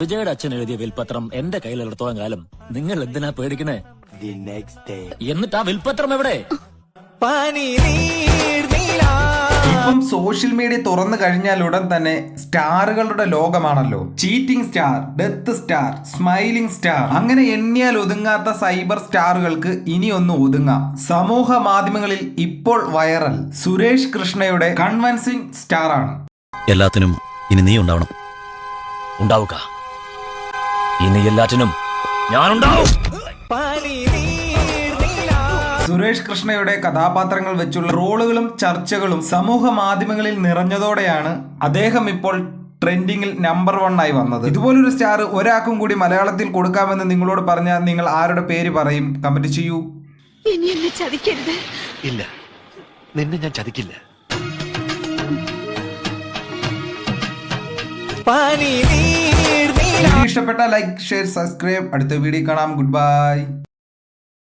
വിജയുടെ അച്ഛൻ എഴുതിയ വിൽപത്രം എന്റെ കയ്യിലെടുത്തോളം കാലം നിങ്ങൾ എന്തിനാ പേടിക്കണേ? എന്നിട്ട് ആ വിൽപത്രം എവിടെ? ഇപ്പം സോഷ്യൽ മീഡിയ തുറന്നു കഴിഞ്ഞാൽ ഉടൻ തന്നെ സ്റ്റാറുകളുടെ ലോകമാണല്ലോ. Cheating star, death star, smiling star, അങ്ങനെ എണ്ണിയാൽ ഒതുങ്ങാത്ത സൈബർ സ്റ്റാറുകൾക്ക് ഇനി ഒന്ന് ഒതുങ്ങാം. സമൂഹ മാധ്യമങ്ങളിൽ ഇപ്പോൾ വൈറൽ സുരേഷ് കൃഷ്ണയുടെ കൺവിൻസിംഗ് സ്റ്റാർ ആണ്. എല്ലാത്തിനും ഇനി നീ ഉണ്ടാവണം. ഉണ്ടാവുക. ഇനി എല്ലാറ്റിനും ഞാനുണ്ടാവും. സുരേഷ് കൃഷ്ണയുടെ കഥാപാത്രങ്ങൾ വെച്ചുള്ള റോളുകളും ചർച്ചകളും സമൂഹ മാധ്യമങ്ങളിൽ നിറഞ്ഞതോടെയാണ് അദ്ദേഹം ഇപ്പോൾ ട്രെൻഡിങ്ങിൽ നമ്പർ 1 ആയി വന്നത്. ഇതുപോലൊരു സ്റ്റാർ ഒരാൾക്കും കൂടി മലയാളത്തിൽ കൊടുക്കാമെന്ന് നിങ്ങളോട് പറഞ്ഞാൽ നിങ്ങൾ ആരുടെ പേര് പറയും? കമന്റ് ചെയ്യൂ. ഇനി എന്നെ ചതിക്കരുത്. ഇല്ല, നിന്നെ ഞാൻ ചതിക്കില്ല. വീഡിയോ ഇഷ്ടപ്പെട്ട ലൈക്ക്, ഷെയർ, സബ്സ്ക്രൈബ്. അടുത്ത വീഡിയോ കാണാം. Good bye.